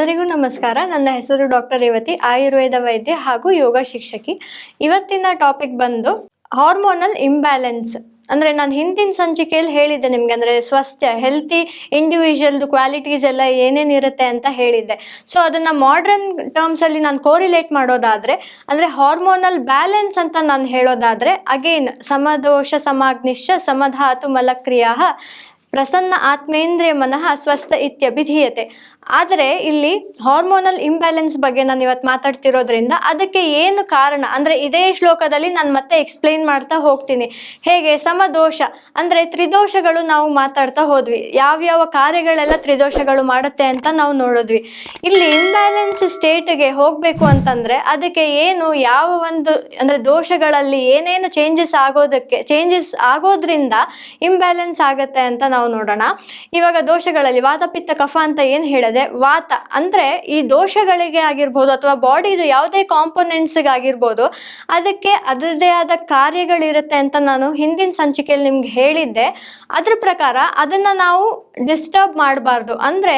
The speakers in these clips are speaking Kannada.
ಎಲ್ಲರಿಗೂ ನಮಸ್ಕಾರ. ನನ್ನ ಹೆಸರು ಡಾಕ್ಟರ್ ರೇವತಿ, ಆಯುರ್ವೇದ ವೈದ್ಯ ಹಾಗೂ ಯೋಗ ಶಿಕ್ಷಕಿ. ಇವತ್ತಿನ ಟಾಪಿಕ್ ಬಂದು ಹಾರ್ಮೋನಲ್ ಇಂಬ್ಯಾಲೆನ್ಸ್. ಅಂದ್ರೆ ನಾನು ಹಿಂದಿನ ಸಂಚಿಕೆಯಲ್ಲಿ ಹೇಳಿದ್ದೆ ನಿಮ್ಗೆ, ಅಂದ್ರೆ ಸ್ವಾಸ್ಥ್ಯ, ಹೆಲ್ತಿ ಇಂಡಿವಿಜುವಲ್ದು ಕ್ವಾಲಿಟೀಸ್ ಎಲ್ಲ ಏನೇನಿರುತ್ತೆ ಅಂತ ಹೇಳಿದ್ದೆ. ಸೊ ಅದನ್ನ ಮಾಡ್ರನ್ ಟರ್ಮ್ಸ್ ಅಲ್ಲಿ ನಾನು ಕೋರಿಲೇಟ್ ಮಾಡೋದಾದ್ರೆ, ಅಂದ್ರೆ ಹಾರ್ಮೋನಲ್ ಬ್ಯಾಲೆನ್ಸ್ ಅಂತ ನಾನು ಹೇಳೋದಾದ್ರೆ, ಅಗೇನ್ ಸಮದೋಷ ಸಮಾಗ್ನಿಶ್ಚ ಸಮಧಾತು ಮಲಕ್ರಿಯಾ ಪ್ರಸನ್ನ ಆತ್ಮೇಂದ್ರಿಯ ಮನಃ ಸ್ವಸ್ಥ ಇತ್ಯಭಿಧೀಯತೆ. ಆದರೆ ಇಲ್ಲಿ ಹಾರ್ಮೋನಲ್ ಇಂಬ್ಯಾಲೆನ್ಸ್ ಬಗ್ಗೆ ನಾನು ಇವತ್ತು ಮಾತಾಡ್ತಿರೋದ್ರಿಂದ ಅದಕ್ಕೆ ಏನು ಕಾರಣ ಅಂದ್ರೆ ಇದೇ ಶ್ಲೋಕದಲ್ಲಿ ನಾನು ಮತ್ತೆ ಎಕ್ಸ್ಪ್ಲೈನ್ ಮಾಡ್ತಾ ಹೋಗ್ತೀನಿ. ಹೇಗೆ ಸಮದೋಷ ಅಂದ್ರೆ ತ್ರಿದೋಷಗಳು ನಾವು ಮಾತಾಡ್ತಾ ಹೋದ್ವಿ, ಯಾವ್ಯಾವ ಕಾರ್ಯಗಳೆಲ್ಲ ತ್ರಿದೋಷಗಳು ಮಾಡುತ್ತೆ ಅಂತ ನಾವು ನೋಡಿದ್ವಿ. ಇಲ್ಲಿ ಇಂಬ್ಯಾಲೆನ್ಸ್ ಸ್ಟೇಟ್ಗೆ ಹೋಗ್ಬೇಕು ಅಂತಂದ್ರೆ ಅದಕ್ಕೆ ಏನು ಯಾವ ಒಂದು ಅಂದ್ರೆ ದೋಷಗಳಲ್ಲಿ ಏನೇನು ಚೇಂಜಸ್ ಆಗೋದ್ರಿಂದ ಇಂಬ್ಯಾಲೆನ್ಸ್ ಆಗತ್ತೆ ಅಂತ ನಾವು ನೋಡೋಣ. ಇವಾಗ ದೋಷಗಳಲ್ಲಿ ವಾತ ಪಿತ್ತ ಕಫ ಅಂತ ಏನ್ ಹೇಳಿದೆ, ವಾತ ಅಂದ್ರೆ ಈ ದೋಷಗಳಿಗೆ ಆಗಿರ್ಬೋದು ಅಥವಾ ಬಾಡಿದು ಯಾವುದೇ ಕಾಂಪೋನೆಂಟ್ಸ್ ಆಗಿರ್ಬೋದು, ಅದಕ್ಕೆ ಅದರದೇ ಆದ ಕಾರ್ಯಗಳಿರುತ್ತೆ ಅಂತ ನಾನು ಹಿಂದಿನ ಸಂಚಿಕೆಯಲ್ಲಿ ನಿಮ್ಗೆ ಹೇಳಿದ್ದೆ. ಅದ್ರ ಪ್ರಕಾರ ಅದನ್ನ ನಾವು ಡಿಸ್ಟರ್ಬ್ ಮಾಡಬಾರ್ದು. ಅಂದ್ರೆ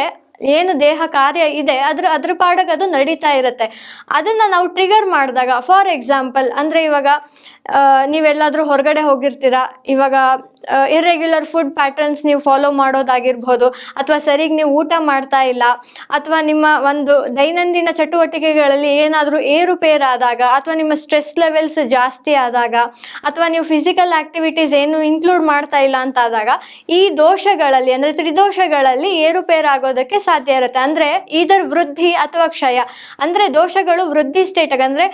ಏನು ದೇಹ ಕಾರ್ಯ ಇದೆ ಅದ್ರ ಪಾಡಕ್ಕೆ ಅದು ನಡೀತಾ ಇರುತ್ತೆ. ಅದನ್ನ ನಾವು ಟ್ರಿಗರ್ ಮಾಡಿದಾಗ, ಫಾರ್ ಎಕ್ಸಾಂಪಲ್ ಅಂದ್ರೆ ಇವಾಗ ನೀವೆಲ್ಲಾದ್ರೂ ಹೊರಗಡೆ ಹೋಗಿರ್ತೀರಾ, ಇವಾಗ ಇರ್ರೆಗ್ಯುಲರ್ ಫುಡ್ ಪ್ಯಾಟರ್ನ್ಸ್ ನೀವು ಫಾಲೋ ಮಾಡೋದಾಗಿರ್ಬೋದು, ಅಥವಾ ಸರಿಗೆ ನೀವು ಊಟ ಮಾಡ್ತಾ ಇಲ್ಲ, ಅಥವಾ ನಿಮ್ಮ ಒಂದು ದೈನಂದಿನ ಚಟುವಟಿಕೆಗಳಲ್ಲಿ ಏನಾದರೂ ಏರುಪೇರಾದಾಗ, ಅಥವಾ ನಿಮ್ಮ ಸ್ಟ್ರೆಸ್ ಲೆವೆಲ್ಸ್ ಜಾಸ್ತಿ ಆದಾಗ, ಅಥವಾ ನೀವು ಫಿಸಿಕಲ್ ಆಕ್ಟಿವಿಟೀಸ್ ಏನು ಇನ್ಕ್ಲೂಡ್ ಮಾಡ್ತಾ ಇಲ್ಲ ಅಂತ ಆದಾಗ, ಈ ದೋಷಗಳಲ್ಲಿ ಅಂದ್ರೆ ತ್ರಿದೋಷಗಳಲ್ಲಿ ಏರುಪೇರಾಗೋದಕ್ಕೆ ಸಾಧ್ಯ ಇರುತ್ತೆ. ಅಂದ್ರೆ ಇದರ ವೃದ್ಧಿ ಅಥವಾ ಕ್ಷಯ, ಅಂದ್ರೆ ದೋಷಗಳು ವೃದ್ಧಿ ಸ್ಟೇಟ್ ಅಂದ್ರೆ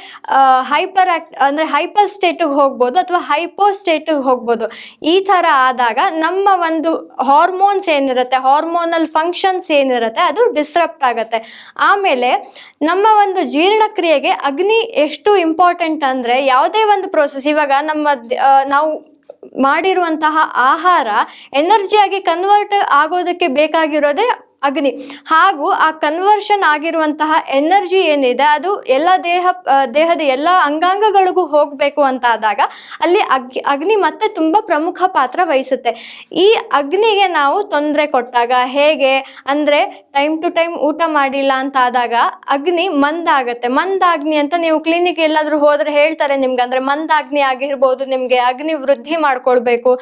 ಹೈಪರ್ ಸ್ಟೇಟ್ ಹೋಗ್ಬೋದು ಅಥವಾ ಹೈಪೋ ಸ್ಟೇಟ್ ಹೋಗ್ಬೋದು. ಈ ತರ ಆದಾಗ ನಮ್ಮ ಒಂದು ಹಾರ್ಮೋನ್ಸ್ ಏನಿರುತ್ತೆ, ಹಾರ್ಮೋನಲ್ ಫಂಕ್ಷನ್ಸ್ ಏನಿರುತ್ತೆ ಅದು ಡಿಸ್ರಪ್ಟ್ ಆಗತ್ತೆ. ಆಮೇಲೆ ನಮ್ಮ ಒಂದು ಜೀರ್ಣಕ್ರಿಯೆಗೆ ಅಗ್ನಿ ಎಷ್ಟು ಇಂಪಾರ್ಟೆಂಟ್ ಅಂದ್ರೆ, ಯಾವುದೇ ಒಂದು ಪ್ರೋಸೆಸ್, ಇವಾಗ ನಾವು ಮಾಡಿರುವಂತಹ ಆಹಾರ ಎನರ್ಜಿಯಾಗಿ ಕನ್ವರ್ಟ್ ಆಗೋದಕ್ಕೆ ಬೇಕಾಗಿರೋದೇ ಅಗ್ನಿ. ಹಾಗೂ ಆ ಕನ್ವರ್ಷನ್ ಆಗಿರುವಂತಹ ಎನರ್ಜಿ ಏನಿದೆ ಅದು ಎಲ್ಲ ದೇಹದ ಎಲ್ಲ ಅಂಗಾಂಗಗಳಿಗೂ ಹೋಗ್ಬೇಕು ಅಂತ ಆದಾಗ ಅಲ್ಲಿ ಅಗ್ನಿ ಮತ್ತೆ ತುಂಬಾ ಪ್ರಮುಖ ಪಾತ್ರ ವಹಿಸುತ್ತೆ. ಈ ಅಗ್ನಿಗೆ ನಾವು ತೊಂದರೆ ಕೊಟ್ಟಾಗ ಹೇಗೆ ಅಂದ್ರೆ, ಟೈಮ್ ಟು ಟೈಮ್ ಊಟ ಮಾಡಿಲ್ಲ ಅಂತ ಆದಾಗ ಅಗ್ನಿ ಮಂದಾಗತ್ತೆ. ಮಂದಾಗ್ನಿ ಅಂತ ನೀವು ಕ್ಲಿನಿಕ್ ಎಲ್ಲಾದ್ರೂ ಹೋದ್ರೆ ಹೇಳ್ತಾರೆ ನಿಮ್ಗೆ. ಅಂದ್ರೆ ಮಂದಾಗ್ನಿ ಆಗಿರ್ಬೋದು, ನಿಮ್ಗೆ ಅಗ್ನಿ ವೃದ್ಧಿ ಮಾಡ್ಕೊಳ್ಬೇಕು,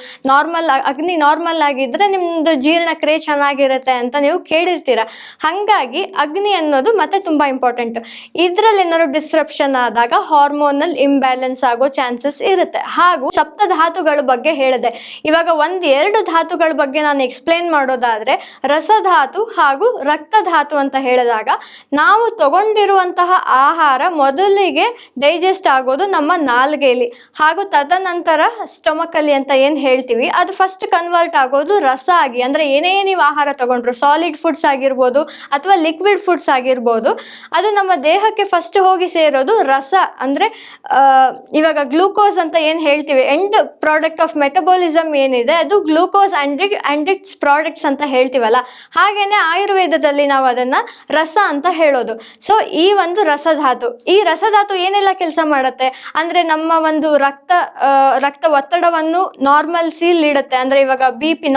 ಅಗ್ನಿ ನಾರ್ಮಲ್ ಆಗಿದ್ರೆ ನಿಮ್ದು ಜೀರ್ಣಕ್ರಿಯೆ ಚೆನ್ನಾಗಿರುತ್ತೆ ಅಂತ ನೀವು ಕೇಳಿರ್ತೀರ. ಹಂಗಾಗಿ ಅಗ್ನಿ ಅನ್ನೋದು ಮತ್ತೆ ತುಂಬಾ ಇಂಪಾರ್ಟೆಂಟ್. ಇದ್ರಲ್ಲಿ ಏನಾದ್ರು ಡಿಸ್ರಪ್ಷನ್ ಆದಾಗ ಹಾರ್ಮೋನಲ್ ಇಂಬ್ಯಾಲೆನ್ಸ್ ಆಗೋ ಚಾನ್ಸಸ್ ಇರುತ್ತೆ. ಹಾಗೂ ಸಪ್ತಧಾತುಗಳ ಬಗ್ಗೆ ಹೇಳಿದೆ. ಇವಾಗ 1-2 ಧಾತುಗಳ ಬಗ್ಗೆ ನಾನು ಎಕ್ಸ್ಪ್ಲೇನ್ ಮಾಡೋದಾದ್ರೆ, ರಸಧಾತು ಹಾಗೂ ರಕ್ತಧಾತು ಅಂತ ಹೇಳಿದಾಗ, ನಾವು ತಗೊಂಡಿರುವಂತಹ ಆಹಾರ ಮೊದಲಿಗೆ ಡೈಜೆಸ್ಟ್ ಆಗೋದು ನಮ್ಮ ನಾಲ್ಗೆಯಲ್ಲಿ, ಹಾಗೂ ತದನಂತರ ಸ್ಟೊಮಕ್ ಅಲ್ಲಿ ಅಂತ ಏನ್ ಹೇಳ್ತೀವಿ, ಅದು ಫಸ್ಟ್ ಕನ್ವರ್ಟ್ ಆಗೋದು ರಸ ಆಗಿ. ಅಂದ್ರೆ ಏನೇ ನೀವು ಆಹಾರ ತಗೊಂಡ್ರು, ಸಾಲಿಡ್ ಫುಡ್ಸ್ ಆಗಿರ್ಬೋದು ಅಥವಾ ಲಿಕ್ವಿಡ್ ಫುಡ್ಸ್ ಆಗಿರ್ಬೋದು, ಅದು ನಮ್ಮ ದೇಹಕ್ಕೆ ಫಸ್ಟ್ ಹೋಗಿ ಸೇರೋದು ರಸ. ಅಂದ್ರೆ ಇವಾಗ ಗ್ಲೂಕೋಸ್ ಅಂತ ಏನ್ ಹೇಳ್ತೀವಿ, ಎಂಡ್ ಪ್ರಾಡಕ್ಟ್ ಆಫ್ ಮೆಟಬಾಲಿಸಮ್ ಏನಿದೆ ಅದು ಗ್ಲೂಕೋಸ್ ಅಂಡ್ ಇಟ್ಸ್ ಪ್ರಾಡಕ್ಟ್ಸ್ ಅಂತ ಹೇಳ್ತೀವಲ್ಲ, ಹಾಗೇನೆ ಆಯುರ್ವೇದದಲ್ಲಿ ನಾವು ಅದನ್ನ ರಸ ಅಂತ ಹೇಳೋದು. ಸೊ ಈ ಒಂದು ರಸಧಾತು, ಈ ರಸಧಾತು ಏನೆಲ್ಲ ಕೆಲಸ ಮಾಡುತ್ತೆ ಅಂದ್ರೆ, ನಮ್ಮ ಒಂದು ರಕ್ತ ಒತ್ತಡವನ್ನು ನಾರ್ಮಲ್ಸಿಲ್ ಇಡುತ್ತೆ. ಅಂದ್ರೆ ಇವಾಗ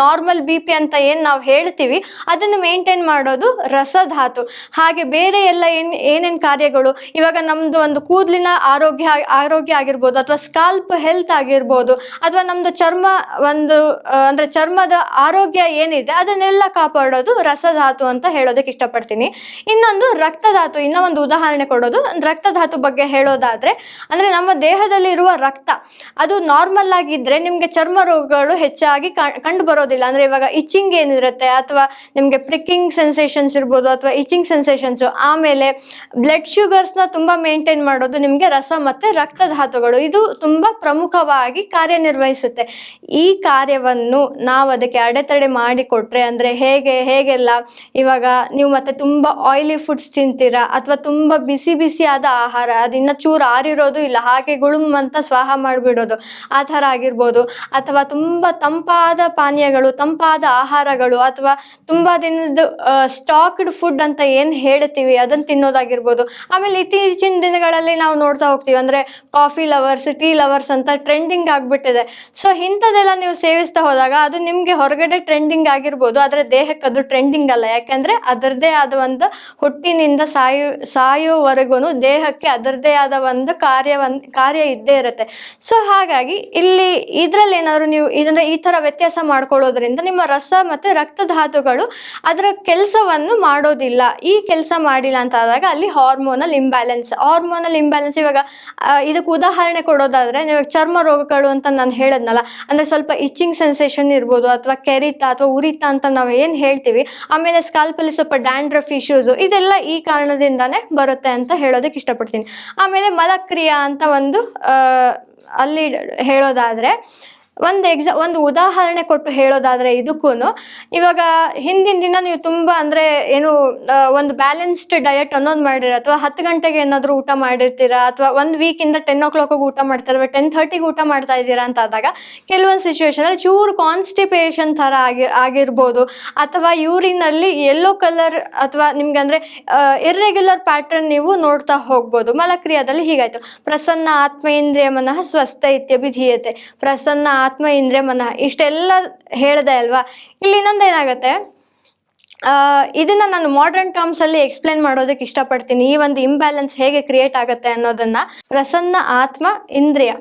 ನಾರ್ಮಲ್ ಬಿ ಪಿ ಅಂತ ಏನ್ ನಾವು ಹೇಳ್ತೀವಿ ಅದನ್ನು ಮೇಂಟೈನ್ ಮಾಡೋದು ರಸಧಾತು. ಹಾಗೆ ಬೇರೆ ಎಲ್ಲ ಏನೇನ್ ಕಾರ್ಯಗಳು, ಇವಾಗ ನಮ್ದು ಒಂದು ಕೂದಲಿನ ಆರೋಗ್ಯ ಆಗಿರ್ಬೋದು, ಅಥವಾ ಸ್ಕಾಲ್ಪ್ ಹೆಲ್ತ್ ಆಗಿರ್ಬೋದು, ಅಥವಾ ನಮ್ದು ಅಂದ್ರೆ ಚರ್ಮದ ಆರೋಗ್ಯ ಏನಿದೆ ಅದನ್ನೆಲ್ಲ ಕಾಪಾಡೋದು ರಸಧಾತು ಅಂತ ಹೇಳೋದಕ್ಕೆ ಇಷ್ಟಪಡ್ತೀನಿ. ಇನ್ನೊಂದು ರಕ್ತಧಾತು, ಒಂದು ಉದಾಹರಣೆ ಕೊಡೋದು. ರಕ್ತಧಾತು ಬಗ್ಗೆ ಹೇಳೋದಾದ್ರೆ, ಅಂದ್ರೆ ನಮ್ಮ ದೇಹದಲ್ಲಿ ಇರುವ ರಕ್ತ ಅದು ನಾರ್ಮಲ್ ಆಗಿದ್ರೆ ನಿಮ್ಗೆ ಚರ್ಮ ರೋಗಗಳು ಹೆಚ್ಚಾಗಿ ಕಂಡು ಬರೋದಿಲ್ಲ. ಅಂದ್ರೆ ಇವಾಗ ಇಚಿಂಗ್ ಏನಿರುತ್ತೆ, ಅಥವಾ ನಿಮ್ಗೆ ಪ್ರಿಕ್ಕಿಂಗ್ ಸೆನ್ಸೇಷನ್ಸ್ ಇರ್ಬೋದು, ಅಥವಾ ಇಚಿಂಗ್ ಸೆನ್ಸೇಷನ್ಸ್. ಆಮೇಲೆ ಬ್ಲಡ್ ಶುಗರ್ಸ್ ನ ತುಂಬಾ ಮೇಂಟೈನ್ ಮಾಡೋದು ನಿಮ್ಗೆ ರಸ ಮತ್ತೆ ರಕ್ತಧಾತುಗಳು. ಇದು ತುಂಬಾ ಪ್ರಮುಖವಾಗಿ ಕಾರ್ಯನಿರ್ವಹಿಸುತ್ತೆ. ಈ ಕಾರ್ಯವನ್ನು ನಾವು ಅದಕ್ಕೆ ಅಡೆತಡೆ ಮಾಡಿಕೊಟ್ರೆ, ಅಂದ್ರೆ ಹೇಗೆಲ್ಲ ಇವಾಗ ನೀವು ಮತ್ತೆ ತುಂಬಾ ಆಯಿಲಿ ಫುಡ್ಸ್ ತಿಂತೀರಾ, ಅಥವಾ ತುಂಬಾ ಬಿಸಿ ಆದ ಆಹಾರ, ಅದಿನ್ನ ಚೂರು ಆರಿರೋದು ಇಲ್ಲ, ಹಾಗೆ ಗುಳುಮ್ ಅಂತ ಸ್ವಾಹ ಮಾಡಿಬಿಡೋದು, ಆ ಥರ ಆಗಿರ್ಬೋದು. ಅಥವಾ ತುಂಬಾ ತಂಪಾದ ಪಾನೀಯಗಳು, ತಂಪಾದ ಆಹಾರಗಳು, ಅಥವಾ ತುಂಬಾ ದಿನದ ಮನೆಯದು ಸ್ಟಾಕ್ಡ್ ಫುಡ್ ಅಂತ ಏನ್ ಹೇಳ್ತೀವಿ ಅದನ್ನ ತಿನ್ನೋದಾಗಿರ್ಬೋದು. ಆಮೇಲೆ ಇತ್ತೀಚಿನ ದಿನಗಳಲ್ಲಿ ನಾವು ನೋಡ್ತಾ ಹೋಗ್ತೀವಿ, ಅಂದ್ರೆ ಕಾಫಿ ಲವರ್ಸ್, ಟೀ ಲವರ್ಸ್ ಅಂತ ಟ್ರೆಂಡಿಂಗ್ ಆಗ್ಬಿಟ್ಟಿದೆ. ಸೊ ಇಂಥದೆಲ್ಲ ನೀವು ಸೇವಿಸ್ತಾ ಹೋದಾಗ ಅದು ನಿಮ್ಗೆ ಹೊರಗಡೆ ಟ್ರೆಂಡಿಂಗ್ ಆಗಿರ್ಬೋದು, ಆದ್ರೆ ದೇಹಕ್ಕೆ ಅದು ಟ್ರೆಂಡಿಂಗ್ ಅಲ್ಲ. ಯಾಕಂದ್ರೆ ಅದರದೇ ಆದ ಒಂದು ಹುಟ್ಟಿನಿಂದ ಸಾಯುವವರೆಗೂ ದೇಹಕ್ಕೆ ಅದರದೇ ಆದ ಒಂದು ಕಾರ್ಯ ಇದ್ದೇ ಇರುತ್ತೆ. ಸೊ ಹಾಗಾಗಿ ಇಲ್ಲಿ ಇದ್ರಲ್ಲಿ ಏನಾದ್ರು ನೀವು ಇದನ್ನ ಈ ತರ ವ್ಯತ್ಯಾಸ ಮಾಡ್ಕೊಳ್ಳೋದ್ರಿಂದ ನಿಮ್ಮ ರಸ ಮತ್ತೆ ರಕ್ತಧಾತುಗಳು ಅದರ ಕೆಲಸವನ್ನು ಮಾಡೋದಿಲ್ಲ. ಈ ಕೆಲಸ ಮಾಡಿಲ್ಲ ಅಂತ ಆದಾಗ ಅಲ್ಲಿ ಹಾರ್ಮೋನಲ್ ಇಂಬ್ಯಾಲೆನ್ಸ್ ಇವಾಗ ಇದಕ್ಕೆ ಉದಾಹರಣೆ ಕೊಡೋದಾದ್ರೆ, ನೀವು ಚರ್ಮ ರೋಗಗಳು ಅಂತ ನಾನು ಹೇಳದ್ನಲ್ಲ, ಅಂದ್ರೆ ಸ್ವಲ್ಪ ಇಚ್ಚಿಂಗ್ ಸೆನ್ಸೇಷನ್ ಇರ್ಬೋದು, ಅಥವಾ ಕೆರಿತ ಅಥವಾ ಉರಿತ ಅಂತ ನಾವು ಏನ್ ಹೇಳ್ತೀವಿ. ಆಮೇಲೆ ಸ್ಕಾಲ್ಪಲ್ಲಿ ಸ್ವಲ್ಪ ಡ್ಯಾಂಡ್ರಫ್ ಇಶ್ಯೂಸ್, ಇದೆಲ್ಲ ಈ ಕಾರಣದಿಂದಾನೇ ಬರುತ್ತೆ ಅಂತ ಹೇಳೋದಕ್ಕೆ ಇಷ್ಟಪಡ್ತೀನಿ. ಆಮೇಲೆ ಮಲಕ್ರಿಯಾ ಅಂತ ಅಲ್ಲಿ ಹೇಳೋದಾದ್ರೆ, ಒಂದು ಉದಾಹರಣೆ ಕೊಟ್ಟು ಹೇಳೋದಾದ್ರೆ ಇದಕ್ಕೂ, ಇವಾಗ ಹಿಂದಿನ ದಿನ ನೀವು ತುಂಬಾ ಅಂದ್ರೆ ಏನು ಒಂದು ಬ್ಯಾಲೆನ್ಸ್ಡ್ ಡಯಟ್ ಅನ್ನೋದು ಮಾಡಿರ, ಅಥವಾ 10 ಗಂಟೆಗೆ ಏನಾದ್ರು ಊಟ ಮಾಡಿರ್ತೀರಾ, ಅಥವಾ 1 ವೀಕ್ ಇಂದ 10 o'clock ಊಟ ಮಾಡ್ತೀರಾ, 10:30 ಊಟ ಮಾಡ್ತಾ ಇದ್ದೀರಾ ಅಂತ ಆದಾಗ ಕೆಲವೊಂದು ಸಿಚುವೇಶನ್ ಅಲ್ಲಿ ಚೂರು ಕಾನ್ಸ್ಟಿಪೇಷನ್ ತರ ಆಗಿರ್ಬೋದು, ಅಥವಾ ಯೂರಿನ್ ಅಲ್ಲಿ ಯೆಲ್ಲೋ ಕಲರ್, ಅಥವಾ ನಿಮ್ಗೆ ಅಂದ್ರೆ ಇರ್ರೆಗ್ಯುಲರ್ ಪ್ಯಾಟರ್ನ್ ನೀವು ನೋಡ್ತಾ ಹೋಗ್ಬೋದು. ಮಲಕ್ರಿಯಾದಲ್ಲಿ ಹೀಗಾಯ್ತು, ಪ್ರಸನ್ನ ಆತ್ಮೇಂದ್ರಿಯ ಮನಃ ಸ್ವಸ್ಥ ಇತ್ಯಭಿಧೀಯತೆ, ಪ್ರಸನ್ನ ಆತ್ಮ ಇಂದ್ರಿಯ ಮನಃ, ಇಷ್ಟೆಲ್ಲ ಹೇಳ್ದೆ ಅಲ್ವಾ. ಇಲ್ಲಿ ಇನ್ನೊಂದು ಏನಾಗುತ್ತೆ, ಇದನ್ನ ನಾನು ಮಾಡರ್ನ್ ಟರ್ಮ್ಸ್ ಅಲ್ಲಿ ಎಕ್ಸ್ಪ್ಲೇನ್ ಮಾಡೋದಕ್ಕೆ ಇಷ್ಟಪಡ್ತೀನಿ, ಈ ಒಂದು ಇಂಬ್ಯಾಲೆನ್ಸ್ ಹೇಗೆ ಕ್ರಿಯೇಟ್ ಆಗುತ್ತೆ ಅನ್ನೋದನ್ನ. ಪ್ರಸನ್ನ ಆತ್ಮ ಇಂದ್ರಿಯ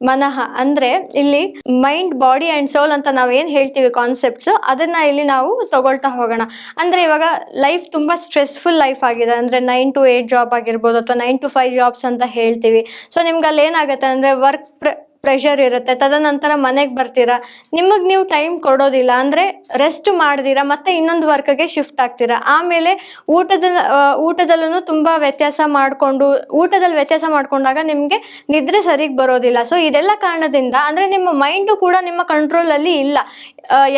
ಮನಃ ಅಂದ್ರೆ ಇಲ್ಲಿ ಮೈಂಡ್, ಬಾಡಿ ಅಂಡ್ ಸೋಲ್ ಅಂತ ನಾವ್ ಏನ್ ಹೇಳ್ತೀವಿ ಕಾನ್ಸೆಪ್ಟ್ಸ್, ಅದನ್ನ ಇಲ್ಲಿ ನಾವು ತಗೊಳ್ತಾ ಹೋಗೋಣ. ಅಂದ್ರೆ ಇವಾಗ ಲೈಫ್ ತುಂಬಾ ಸ್ಟ್ರೆಸ್ಫುಲ್ ಲೈಫ್ ಆಗಿದೆ, ಅಂದ್ರೆ 9 to 8 ಜಾಬ್ ಆಗಿರ್ಬೋದು, ಅಥವಾ 9 to 5 ಜಾಬ್ಸ್ ಅಂತ ಹೇಳ್ತೀವಿ. ಸೊ ನಿಮ್ಗೆ ಅಲ್ಲಿ ಏನಾಗುತ್ತೆ ಅಂದ್ರೆ ವರ್ಕ್ ಪ್ರೆಷರ್ ಇರುತ್ತೆ, ತದನಂತರ ಮನೆಗೆ ಬರ್ತೀರಾ, ನಿಮಗ್ ನೀವು ಟೈಮ್ ಕೊಡೋದಿಲ್ಲ, ಅಂದ್ರೆ ರೆಸ್ಟ್ ಮಾಡ್ದಿರಾ ಮತ್ತೆ ಇನ್ನೊಂದು ವರ್ಕ್ಗೆ ಶಿಫ್ಟ್ ಆಗ್ತೀರಾ. ಆಮೇಲೆ ಊಟದಲ್ಲೂ ತುಂಬಾ ಊಟದಲ್ಲಿ ವ್ಯತ್ಯಾಸ ಮಾಡ್ಕೊಂಡಾಗ ನಿಮ್ಗೆ ನಿದ್ರೆ ಸರಿಗ್ ಬರೋದಿಲ್ಲ. ಸೊ ಇದೆಲ್ಲ ಕಾರಣದಿಂದ ಅಂದ್ರೆ ನಿಮ್ಮ ಮೈಂಡು ಕೂಡ ನಿಮ್ಮ ಕಂಟ್ರೋಲ್ ಅಲ್ಲಿ ಇಲ್ಲ,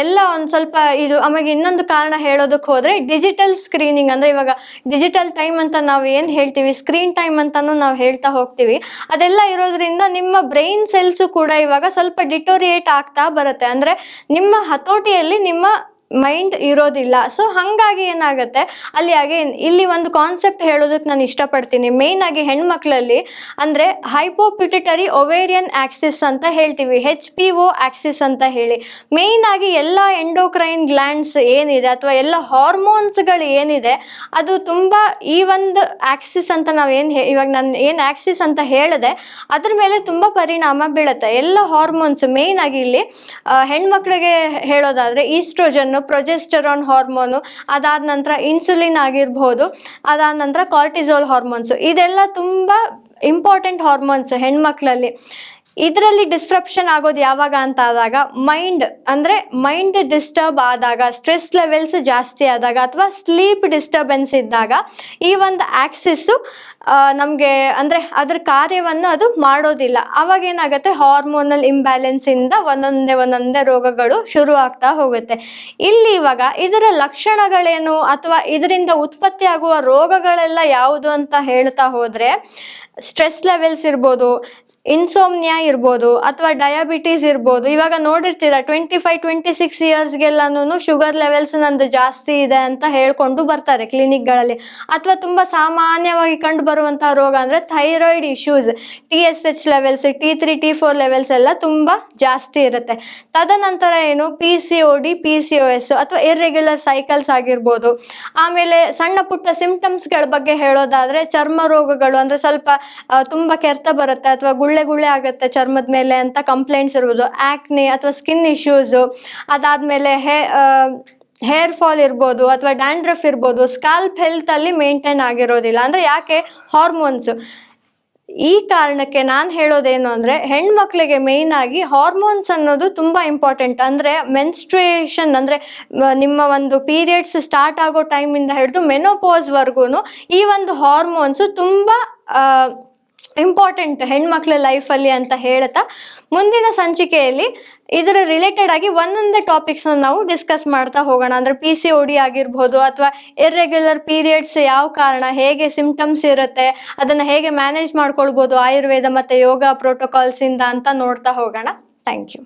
ಎಲ್ಲ ಒಂದ್ ಸ್ವಲ್ಪ ಇದು. ಆಮೇಲೆ ಇನ್ನೊಂದು ಕಾರಣ ಹೇಳೋದಕ್ಕೆ ಹೋದ್ರೆ ಡಿಜಿಟಲ್ ಸ್ಕ್ರೀನಿಂಗ್, ಅಂದ್ರೆ ಇವಾಗ ಡಿಜಿಟಲ್ ಟೈಮ್ ಅಂತ ನಾವು ಏನ್ ಹೇಳ್ತೀವಿ, ಸ್ಕ್ರೀನ್ ಟೈಮ್ ಅಂತಾನು ನಾವು ಹೇಳ್ತಾ ಹೋಗ್ತೀವಿ. ಅದೆಲ್ಲ ಇರೋದ್ರಿಂದ ನಿಮ್ಮ ಬ್ರೈನ್ ಸೆಲ್ಸ್ ಕೂಡ ಇವಾಗ ಸ್ವಲ್ಪ ಡಿಟೋರಿಯೇಟ್ ಆಗ್ತಾ ಬರುತ್ತೆ, ಅಂದ್ರೆ ನಿಮ್ಮ ಹತೋಟಿಯಲ್ಲಿ ನಿಮ್ಮ ಮೈಂಡ್ ಇರೋದಿಲ್ಲ. ಸೊ ಹಂಗಾಗಿ ಏನಾಗುತ್ತೆ ಅಲ್ಲಿ ಅಗೇನ್ ಇಲ್ಲಿ ಒಂದು ಕಾನ್ಸೆಪ್ಟ್ ಹೇಳೋದಕ್ಕೆ ನಾನು ಇಷ್ಟಪಡ್ತೀನಿ. ಮೇನ್ ಆಗಿ ಹೆಣ್ಮಕ್ಳಲ್ಲಿ ಅಂದ್ರೆ ಹೈಪೋಪಿಟ್ಯುಟರಿ ಒವೇರಿಯನ್ ಆಕ್ಸಿಸ್ ಅಂತ ಹೇಳ್ತೀವಿ, HPO ಆಕ್ಸಿಸ್ ಅಂತ ಹೇಳಿ. ಮೇನ್ ಆಗಿ ಎಲ್ಲ ಎಂಡೋಕ್ರೈನ್ ಗ್ಲ್ಯಾಂಡ್ಸ್ ಏನಿದೆ, ಅಥವಾ ಎಲ್ಲ ಹಾರ್ಮೋನ್ಸ್ಗಳು ಏನಿದೆ, ಅದು ತುಂಬಾ ಈ ಒಂದು ಆಕ್ಸಿಸ್ ಅಂತ ಇವಾಗ ನಾನು ಏನ್ ಆಕ್ಸಿಸ್ ಅಂತ ಹೇಳಿದೆ ಅದ್ರ ಮೇಲೆ ತುಂಬಾ ಪರಿಣಾಮ ಬೀಳುತ್ತೆ. ಎಲ್ಲ ಹಾರ್ಮೋನ್ಸ್ ಮೇನ್ ಆಗಿ ಇಲ್ಲಿ ಹೆಣ್ಮಕ್ಳಿಗೆ ಹೇಳೋದಾದ್ರೆ ಈಸ್ಟ್ರೋಜನ್, ಪ್ರೊಜೆಸ್ಟರಾನ್ ಹಾರ್ಮೋನು, ಅದಾದ ನಂತರ ಇನ್ಸುಲಿನ್ ಆಗಿರ್ಬೋದು, ಅದಾದ ನಂತರ ಕಾರ್ಟಿಸೋಲ್ ಹಾರ್ಮೋನ್ಸ್, ಇದೆಲ್ಲ ತುಂಬಾ ಇಂಪಾರ್ಟೆಂಟ್ ಹಾರ್ಮೋನ್ಸ್ ಹೆಣ್ಮಕ್ಳಲ್ಲಿ. ಇದರಲ್ಲಿ ಡಿಸ್ಟ್ರಪ್ಷನ್ ಆಗೋದು ಯಾವಾಗ ಅಂತ ಆದಾಗ, ಮೈಂಡ್ ಡಿಸ್ಟರ್ಬ್ ಆದಾಗ, ಸ್ಟ್ರೆಸ್ ಲೆವೆಲ್ಸ್ ಜಾಸ್ತಿ ಆದಾಗ, ಅಥವಾ ಸ್ಲೀಪ್ ಡಿಸ್ಟರ್ಬೆನ್ಸ್ ಇದ್ದಾಗ ಈ ಒಂದು ಆಕ್ಸಿಸ್ ನಮ್ಗೆ ಅಂದ್ರೆ ಅದ್ರ ಕಾರ್ಯವನ್ನು ಅದು ಮಾಡೋದಿಲ್ಲ. ಅವಾಗ ಏನಾಗುತ್ತೆ, ಹಾರ್ಮೋನಲ್ ಇಂಬ್ಯಾಲೆನ್ಸ್ ಇಂದ ಒಂದೊಂದೇ ರೋಗಗಳು ಶುರು ಆಗ್ತಾ ಹೋಗುತ್ತೆ. ಇಲ್ಲಿ ಇವಾಗ ಇದರ ಲಕ್ಷಣಗಳೇನು, ಅಥವಾ ಇದರಿಂದ ಉತ್ಪತ್ತಿ ಆಗುವ ರೋಗಗಳೆಲ್ಲ ಯಾವುದು ಅಂತ ಹೇಳ್ತಾ ಹೋದ್ರೆ, ಸ್ಟ್ರೆಸ್ ಲೆವೆಲ್ಸ್ ಇರ್ಬೋದು, ಇನ್ಸೋಮ್ನಿಯಾ ಇರ್ಬೋದು, ಅಥವಾ ಡಯಾಬಿಟೀಸ್ ಇರ್ಬೋದು. ಇವಾಗ ನೋಡಿರ್ತೀರ 25-26 ಇಯರ್ಸ್ಗೆಲ್ಲಾನು ಶುಗರ್ ಲೆವೆಲ್ಸ್ ನಂದು ಜಾಸ್ತಿ ಇದೆ ಅಂತ ಹೇಳ್ಕೊಂಡು ಬರ್ತಾರೆ ಕ್ಲಿನಿಕ್ಗಳಲ್ಲಿ. ಅಥವಾ ತುಂಬಾ ಸಾಮಾನ್ಯವಾಗಿ ಕಂಡು ಬರುವಂತಹ ರೋಗ ಅಂದ್ರೆ thyroid issues, TSH levels, T3 T4 levels ಎಲ್ಲ ತುಂಬಾ ಜಾಸ್ತಿ ಇರುತ್ತೆ. ತದನಂತರ ಏನು PCOD PCOS ಅಥವಾ ಇರ್ರೆಗ್ಯುಲರ್ ಸೈಕಲ್ಸ್ ಆಗಿರ್ಬೋದು. ಆಮೇಲೆ ಸಣ್ಣ ಪುಟ್ಟ ಸಿಂಪ್ಟಮ್ಸ್ಗಳ ಬಗ್ಗೆ ಹೇಳೋದಾದ್ರೆ, ಚರ್ಮ ರೋಗಗಳು ಅಂದ್ರೆ ಸ್ವಲ್ಪ ತುಂಬಾ ಕೆರೆತ ಬರುತ್ತೆ, ಅಥವಾ ಗುಳ್ಳೆ ಆಗುತ್ತೆ ಚರ್ಮದ ಮೇಲೆ ಅಂತ ಕಂಪ್ಲೇಂಟ್ಸ್ ಇರ್ಬೋದು. ಆಕ್ನೆ ಅಥವಾ ಸ್ಕಿನ್ ಇಶ್ಯೂಸ್, ಅದಾದ್ಮೇಲೆ ಹೇರ್ ಫಾಲ್ ಇರ್ಬೋದು, ಅಥವಾ ಡ್ಯಾಂಡ್ರಫ್ ಇರ್ಬೋದು. ಸ್ಕಾಲ್ಪ್ ಹೆಲ್ತ್ ಅಲ್ಲಿ ಮೇಂಟೈನ್ ಆಗಿರೋದಿಲ್ಲ, ಅಂದ್ರೆ ಯಾಕೆ, ಹಾರ್ಮೋನ್ಸ್. ಈ ಕಾರಣಕ್ಕೆ ನಾನು ಹೇಳೋದೇನು ಅಂದ್ರೆ, ಹೆಣ್ಮಕ್ಳಿಗೆ ಮೇನ್ ಆಗಿ ಹಾರ್ಮೋನ್ಸ್ ಅನ್ನೋದು ತುಂಬಾ ಇಂಪಾರ್ಟೆಂಟ್. ಅಂದ್ರೆ ಮೆನ್ಸ್ಟ್ರುಯೇಷನ್ ಅಂದ್ರೆ ನಿಮ್ಮ ಒಂದು ಪೀರಿಯಡ್ಸ್ ಸ್ಟಾರ್ಟ್ ಆಗೋ ಟೈಮ್ ಇಂದ ಹಿಡಿದು ಮೆನೋಪಾಸ್ ವರ್ಗೂನು ಈ ಒಂದು ಹಾರ್ಮೋನ್ಸ್ ತುಂಬಾ ಇಂಪಾರ್ಟೆಂಟ್ ಹೆಣ್ಮಕ್ಳ ಲೈಫಲ್ಲಿ ಅಂತ ಹೇಳ್ತಾ, ಮುಂದಿನ ಸಂಚಿಕೆಯಲ್ಲಿ ಇದರ ರಿಲೇಟೆಡ್ ಆಗಿ ಒಂದೊಂದೇ ಟಾಪಿಕ್ಸ್ ನಾವು ಡಿಸ್ಕಸ್ ಮಾಡ್ತಾ ಹೋಗೋಣ. ಅಂದ್ರೆ PCOD ಆಗಿರ್ಬೋದು, ಅಥವಾ ಇರ್ರೆಗ್ಯುಲರ್ ಪೀರಿಯಡ್ಸ್ ಯಾವ ಕಾರಣ, ಹೇಗೆ ಸಿಂಪ್ಟಮ್ಸ್ ಇರುತ್ತೆ, ಅದನ್ನ ಹೇಗೆ ಮ್ಯಾನೇಜ್ ಮಾಡ್ಕೊಳ್ಬೋದು ಆಯುರ್ವೇದ ಮತ್ತೆ ಯೋಗ ಪ್ರೋಟೋಕಾಲ್ಸ್ ಇಂದ ಅಂತ ನೋಡ್ತಾ ಹೋಗೋಣ. Thank you.